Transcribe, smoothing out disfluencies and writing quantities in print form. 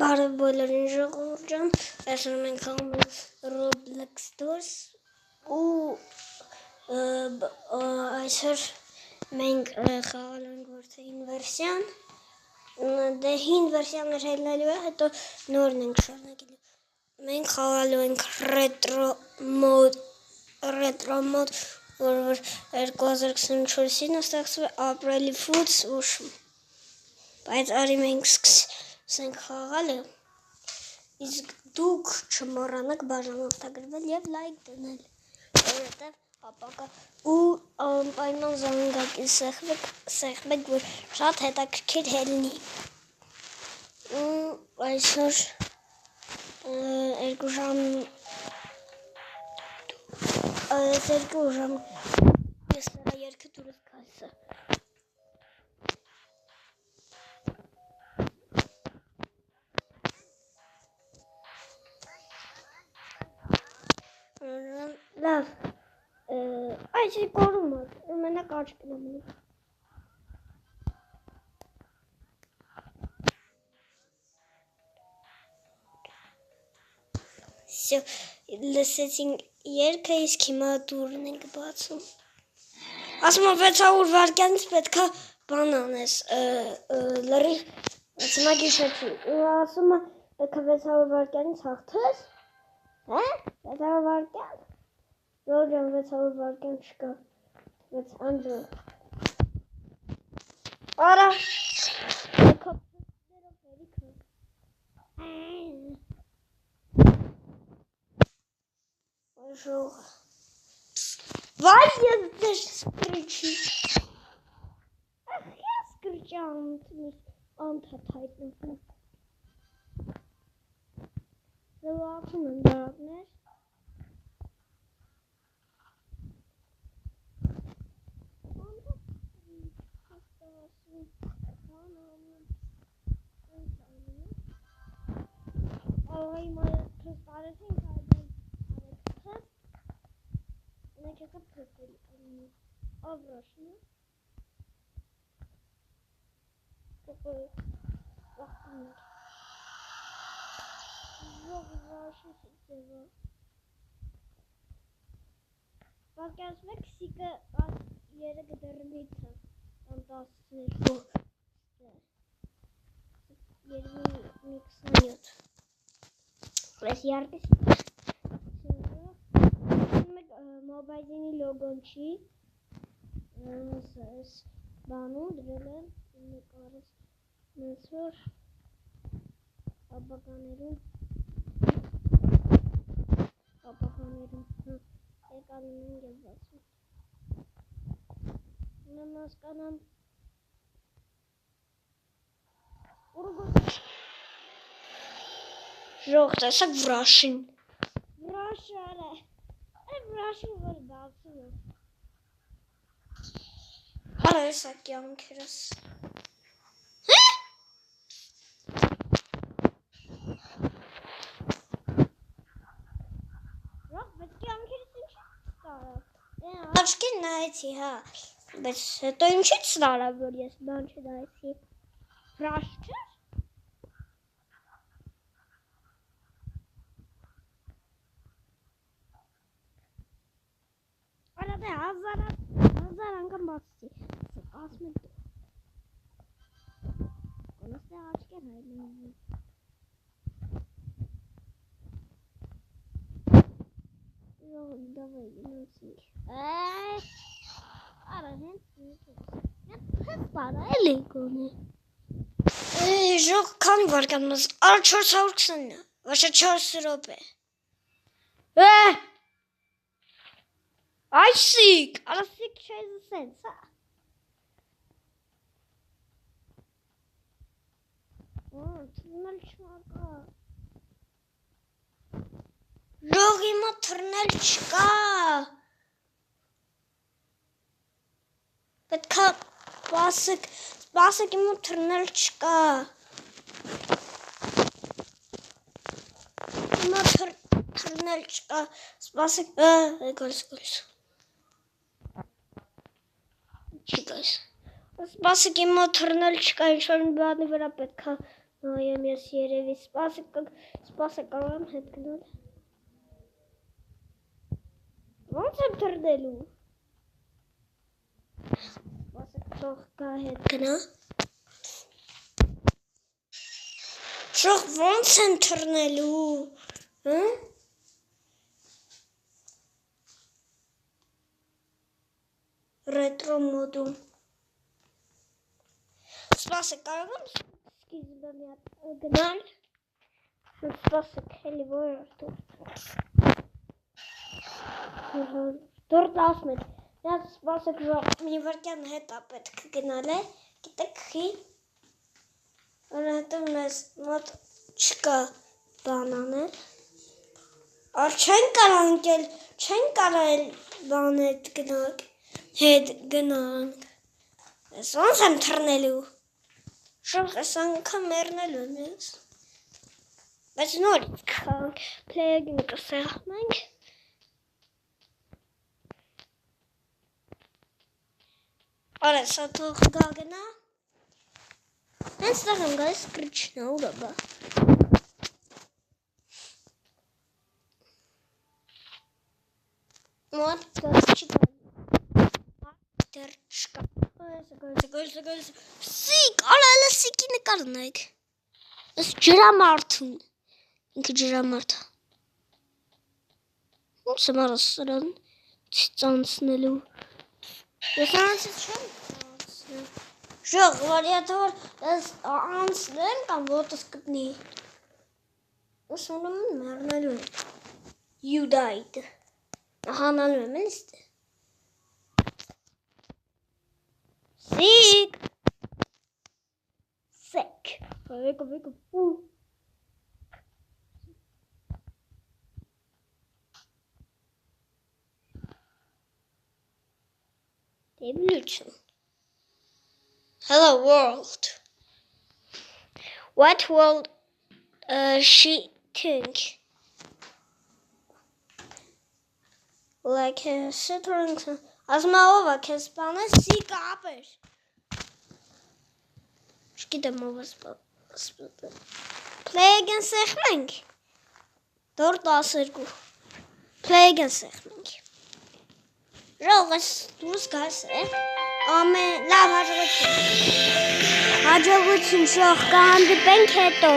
Բարև բոլորին ժողովուրդ ջան, այսօր մենք խաղում ենք Roblox դուրս ու այսօր մենք խաղալու ենք որ թե հին վերսիան, դե հին վերսիան հելնելու է, հետո նորն ենք շարունակելու։ Մենք խաղալու ենք retro mode, որ 2024-ին ստեղծվել ապրիլի 8 ուշում։ Բայց արի մենք սկսենք խաղալը, իսկ դուք չմոռանաք բաժանորդագրվել և լայք դնել, որովհետև ապակա ու անպայման զանգակին սեղմեք, որ շատ հետաքրքիր հելնի։ Այսօր 2 ժամ ես նրա երգը դուրս կասը։ Լավ, այս կորում է, մենակ աչքն է մնում։ Լսեցինք երգը, իսկ հիմա դուրն ենք բացում։ Ասում է 600 վայրկյանից պետք է բան անես, լրիվ, հիմա գիշեցի, ասում է պետք է 600 վայրկյանից հաղթես, 600 վայրկյան, Ռոջան 600 վայրկյան չկա, 600 արա, Ժող վայ ես դեր սկրիչի ես սկրիչի անթատ հայտնվում զվաղում են բարակներ աղայի մայր քրստարեցինք Necəsə profil avraşını çok vaxtım var. Çok avraşı sizə. Bak yazmak sika yere gideriliyse. Ondan bu yerimi sanıyordum. Burası yerde Mobile'nin logon չի, բանում դրել են նկարս նեցոր ապականերում եկալին են գեզացում նեմ ասկանամ ժող տեսակ վրաշին վրաշար է Վրաշին որ դացում է Արա եսա կյանքերս Ռող բայց կյանքերս ինչի ստարավ Աչքին նայեցի հա Բայց հետո ինչի ստարավ որ ես բան չնայեցի Վրաշ չեր Հազար անգամ բացեցի, ասում եք դու Կոնոստե աչկեր հայլնվում Դավայ գնացինք Արա հենց պարա էլի կոնե Ժող կան վարկան մազ, արա 420 վաշա 4 ռոպե Այսիկ, արասիկ չայզ սենց, հա Թրնել չկա Ժող իմա թրնել չկա Պետքա սպասեք իմա թրնել չկա Իմա թրնել չկա Սպասեք, գոլս Չի գայս Սպասեք իմա թրնել չկա ինչ-որ մի բանի վրա պետքա Նայեմ ես երևի սպասը կարող եմ հետ գնալ։ Ոնց եմ թռնելու։ Սպասը թող գա հետ գնա։ Շող ոնց եմ թռնելու։ Ռետրո մոդում։ Սպասը կարող եմ սկիզբը մի հատ գնալ։ Սպասը քելի որ դուրս ասում եմ։ Ես սպասը մի վարկյան հետա պետք գնալ է։ Գիտեք խի։ Որովհետև մեզ մոտ չկա բան անել։ Չեն կարել բան հետ գնանք։ Ես ոնց եմ թռնելու։ Շող ես անգամ մեռնելու եմ ես։ Բայց նորից կխաղանք, պլեյգին կսեղմենք։ Արա սա թող գա գնա։ Հենց տեղ եմ գալիս կրիչնա ուրա բա։ Մոտ գաս չկա։ Դեր չկա։ Գոյս։ Սիկ, ալա սիկի նկարնայք։ Ես ջրամարդուն։ Ինքը ջրամարդ։ Ոնց եմ առած սրան ծանցնելու։ Ես անցից չեմ ծանցնել։ Շող, որ եթե որ ես անցնեմ կամ ոտս կտնի։ Ես ունում եմ մեռնելու եմ։ You died։ Հանալու եմ էլիստ։ Սիկ։ Սեք։ Վեկը։ Evolution. Hello world. What will she think? Like Citroen. Asmaova Kespana see garbage. Schgidem over Play against Sechmink. Dort Assergu. Play against Sechmink. Rolls dus guys, Amen. La hajrutun. Hajrutun şoh kan de bank heto.